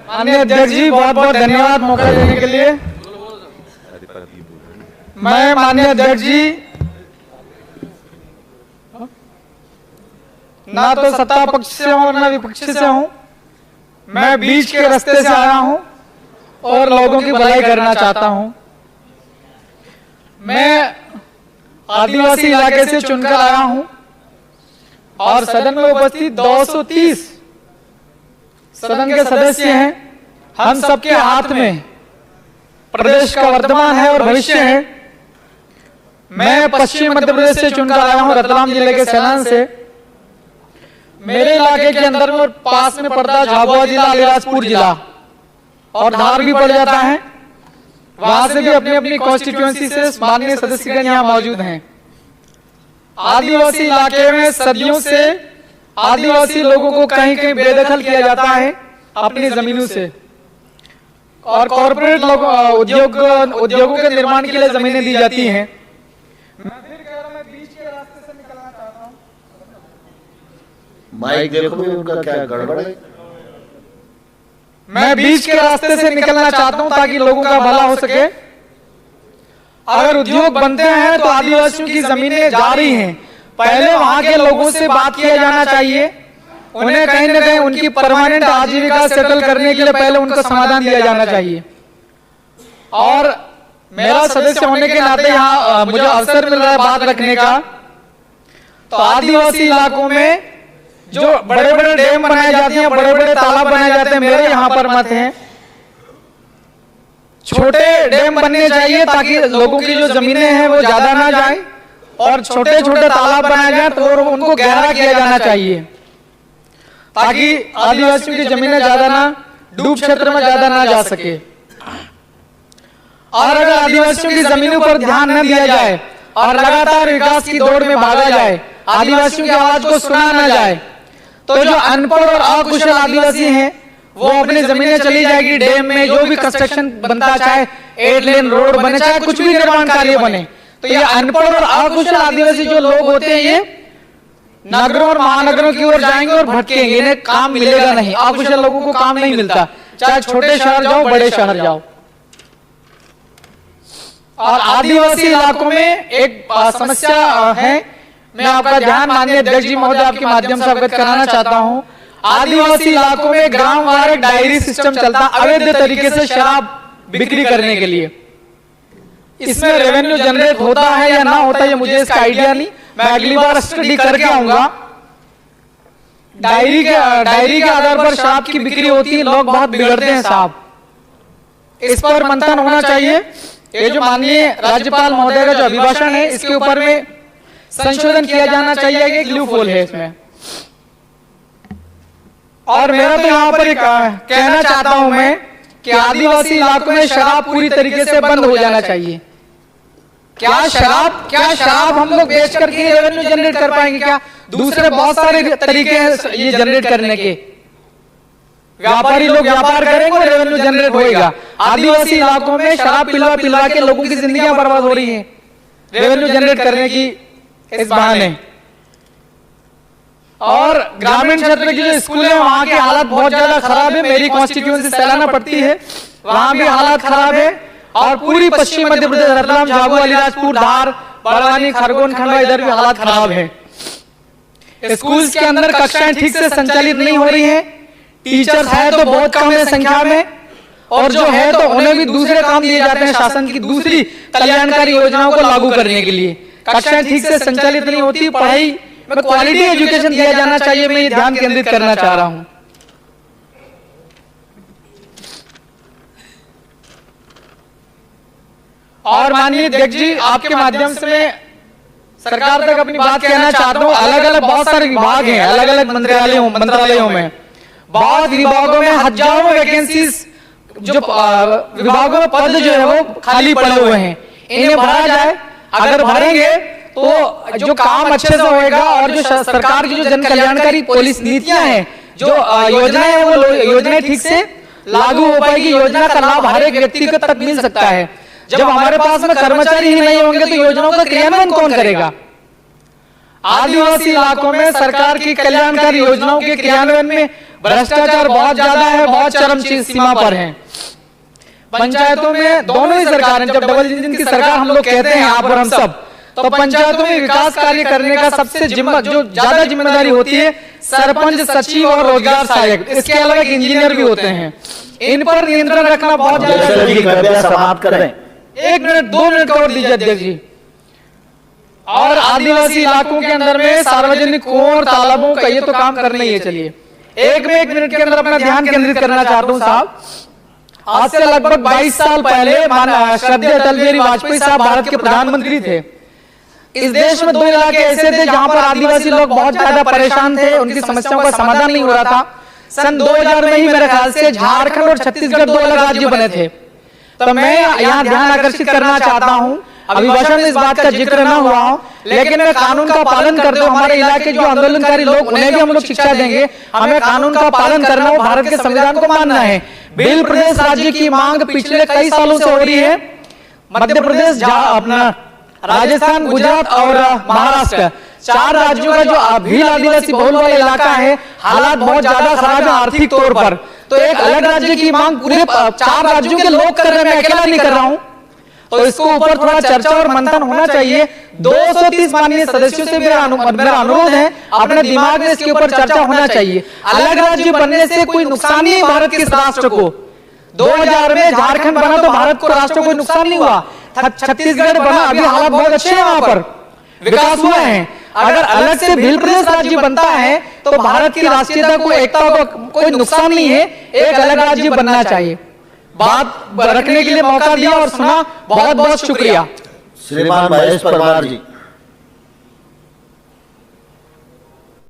माननीय अध्यक्ष जी, बहुत बहुत धन्यवाद मौका देने के लिए। मैं माननीय अध्यक्ष जी ना तो सत्ता पक्ष से हूं ना विपक्ष से हूं, मैं बीच के रास्ते से आया हूं और लोगों की भलाई करना चाहता हूं। मैं आदिवासी इलाके से चुनकर आया हूं और सदन में उपस्थित 230 सदन के सदस्य हैं। हम सबके हाथ में प्रदेश का वर्तमान है और भविष्य है। मैं पश्चिम मध्य प्रदेश से चुनकर आया हूं, रतलाम जिले के सैलान से। मेरे इलाके के अंदर में पास में पड़ता झाबुआ जिला, अलीराजपुर जिला और धार भी पड़ जाता है। वहां से भी अपनी अपनी कॉन्स्टिट्यूएंसी से माननीय सदस्यगण यहाँ मौजूद हैं। आदिवासी इलाके में सदियों से आदिवासी लोगों को कहीं कहीं बेदखल किया जाता है अपनी जमीनों से, और कॉर्पोरेट उद्योगों के निर्माण के लिए जमीनें दी जाती हैं। मैं फिर कह रहा हूं, मैं बीच के रास्ते से निकलना चाहता हूं। माइक देखो भी उनका क्या गड़बड़ है। मैं बीच के रास्ते से निकलना चाहता हूं ताकि लोगों का भला हो सके। अगर उद्योग बनते हैं तो आदिवासियों की जमीनें जा रही हैं, पहले वहां के लोगों से बात किया जाना चाहिए। उन्हें कहीं ना कहीं उनकी परमानेंट आजीविका सेटल करने के लिए पहले उनको समाधान दिया जाना चाहिए। और मेरा सदस्य होने के नाते यहाँ मुझे अवसर मिल रहा है बात रखने का। तो आदिवासी इलाकों में जो बड़े बड़े डैम बनाए जाते हैं, बड़े बड़े तालाब बनाए जाते हैं, मेरे यहाँ पर मत है छोटे डैम बनने चाहिए ताकि लोगों की जो जमीनें हैं वो ज्यादा ना जाए, और छोटे छोटे तालाब बनाए जाए तो उनको गहरा किया जाना चाहिए ताकि आदिवासियों की जमीनें ज्यादा ना डूब क्षेत्र में ज्यादा ना जा सके। और अगर आदिवासियों की जमीनों पर ध्यान न दिया जाए और लगातार विकास की दौड़ में भागा जाए, आदिवासियों की आवाज को सुना न जाए, तो जो अनपढ़ और अकुशल आदिवासी हैं वो अपनी जमीनें चली जाएगी डैम में। जो भी कंस्ट्रक्शन बनता, चाहे 8 लेन रोड बने, चाहे कुछ भी निर्माण कार्य बने, तो ये अनपढ़ और अकुशल आदिवासी जो लोग होते हैं ये नगरों और महानगरों की ओर जाएंगे और भटकेंगे। इन्हें काम मिलेगा नहीं, अकुशल लोगों को काम नहीं मिलता, चाहे छोटे शहर जाओ बड़े शहर जाओ। और आदिवासी इलाकों में एक समस्या है, मैं आपका ध्यान माननीय अध्यक्ष जी महोदय आपके माध्यम से अवगत कराना चाहता हूं। आदिवासी इलाकों में ग्रामवार एक डायरी सिस्टम चलता अवैध तरीके से शराब बिक्री करने के लिए। इसमें रेवेन्यू जनरेट होता है या ना होता है ये मुझे इसका आइडिया नहीं, मैं अगली बार स्टडी करके आऊंगा। डायरी के आधार पर शराब की बिक्री होती है, लोग बहुत बिगड़ते हैं साहब। इस पर मंथन होना चाहिए। ये जो माननीय राज्यपाल महोदय का जो अभिभाषण है इसके ऊपर में संशोधन किया जाना चाहिए कि एक लूपहोल है इसमें। और मेरा तो यहाँ पर कहना चाहता हूं मैं कि आदिवासी इलाकों में शराब पूरी तरीके से बंद हो जाना चाहिए। क्या शराब हम लोग बेच करके रेवेन्यू जनरेट कर पाएंगे क्या? दूसरे बहुत सारे तरीके हैं ये जनरेट करने के। व्यापारी लोग व्यापार करेंगे और रेवेन्यू जनरेट होएगा। आदिवासी इलाकों में शराब पिलवा के लोगों की जिंदगियां बर्बाद हो रही हैं रेवेन्यू जनरेट करने की इस बहाने। और ग्रामीण क्षेत्र की जो स्कूल है वहां की हालत बहुत ज्यादा खराब है। मेरी कॉन्स्टिट्यूएंसी सैलाना पड़ती है, वहां भी हालत खराब है। और पूरी पश्चिम मध्य प्रदेश, रतलाम, झाबुआ, अलीराजपुर, धार, बड़वानी, खरगोन, खंडवा, इधर भी हालत खराब है। स्कूल के अंदर कक्षाएं ठीक से संचालित नहीं हो रही है। टीचर्स है तो बहुत कम है संख्या में, और जो है तो उन्हें भी दूसरे काम दिए जाते हैं शासन की दूसरी कल्याणकारी योजनाओं को लागू करने के लिए। कक्षाएं ठीक से संचालित नहीं होती। पढ़ाई में क्वालिटी एजुकेशन दिया जाना चाहिए, मैं ये ध्यान केंद्रित करना चाह रहा हूं। और माननीय अध्यक्ष जी आपके माध्यम से मैं सरकार तक अपनी बात कहना चाहता हूं। अलग अलग बहुत सारे विभाग हैं, अलग अलग मंत्रालयों में बहुत विभागों में हजारों वैकेंसीज, जो विभागों में पद जो है वो खाली पड़े हुए हैं, इन्हें भरा जाए। अगर भरेंगे तो जो काम अच्छे से होएगा और जो सरकार की जो जन कल्याणकारी पॉलिसी नीतियां हैं, जो योजनाएं हैं, वो योजनाएं ठीक से लागू हो पाएगी। योजना का लाभ हर एक व्यक्ति तक मिल सकता है। जब हमारे पास में कर्मचारी ही नहीं होंगे तो योजनाओं का क्रियान्वयन कौन करेगा? आदिवासी इलाकों में सरकार की कल्याणकारी योजनाओं के क्रियान्वयन में भ्रष्टाचार बहुत ज्यादा है, बहुत चरम सीमा पर है। पंचायतों में दोनों ही सरकार, जब डबल इंजन की सरकार हम लोग कहते हैं यहाँ पर हम सब, तो पंचायतों में विकास कार्य करने का सबसे जो ज्यादा जिम्मेदारी होती है सरपंच, सचिव और रोजगार सहायक, इसके अलावा एक इंजीनियर भी होते हैं। इन पर नियंत्रण रखना बहुत ज्यादा। समाप्त करें। 1 मिनट 2 मिनट और दीजिए अध्यक्ष जी। और आदिवासी इलाकों के अंदर में सार्वजनिक कुओं और तालाबों का ये तो काम करना ही है। चलिए 1 मिनट के अंदर अपना ध्यान केंद्रित करना चाहता हूं साहब। आज से लगभग 22 साल पहले श्रद्धेय अटल बिहारी वाजपेयी साहब भारत के प्रधानमंत्री थे। इस देश में 2 इलाके ऐसे थे जहां पर आदिवासी लोग बहुत ज्यादा परेशान थे, उनकी समस्याओं का समाधान नहीं हो रहा था। सन 2000 में ही मेरे ख्याल से झारखंड और छत्तीसगढ़ 2 अलग राज्य बने थे। तो मैं यहाँ ध्यान आकर्षित करना चाहता हूँ, अभिभाषण में इस बात का जिक्र ना हुआ हो, लेकिन मैं कानून का पालन करते हुए हमारे इलाके जो आंदोलनकारी लोग, उन्हें भी हम लोग शिक्षा देंगे। हमें कानून का पालन करना हो, भारत के संविधान को मानना है। बिल प्रदेश राज्य की मांग पिछले कई सालों से हो रही है। मध्य प्रदेश, अपना राजस्थान, गुजरात और महाराष्ट्र, 4 राज्यों का जो भील आदिवासी बहुल वाला इलाका है, हालात बहुत ज्यादा खराब है आर्थिक तौर पर। तो एक अलग राज्य की मांग पूरे 4 राज्यों के लोग कर रहे हैं, मैं अकेला नहीं कर रहा हूं। तो इसको ऊपर थोड़ा चर्चा और मंथन होना चाहिए। 230 माननीय सदस्यों से मेरा अनुरोध है, अपने दिमाग में इसके ऊपर चर्चा होना चाहिए। अलग राज्य बनने से कोई नुकसान नहीं भारत के राष्ट्र को। 2000 में झारखंड बना तो भारत को, राष्ट्र को कोई नुकसान नहीं हुआ। छत्तीसगढ़ बना, अभी हालात बहुत अच्छे हैं, वहां पर विकास हुआ है। अगर अलग से भील प्रदेश राज्य बनता है तो भारत की राष्ट्रीयता को, एकता को कोई नुकसान नहीं है। एक अलग राज्य बनना चाहिए। बात रखने के लिए मौका दिया और सुना, बहुत बहुत शुक्रिया। श्रीमान महेश परमार जी।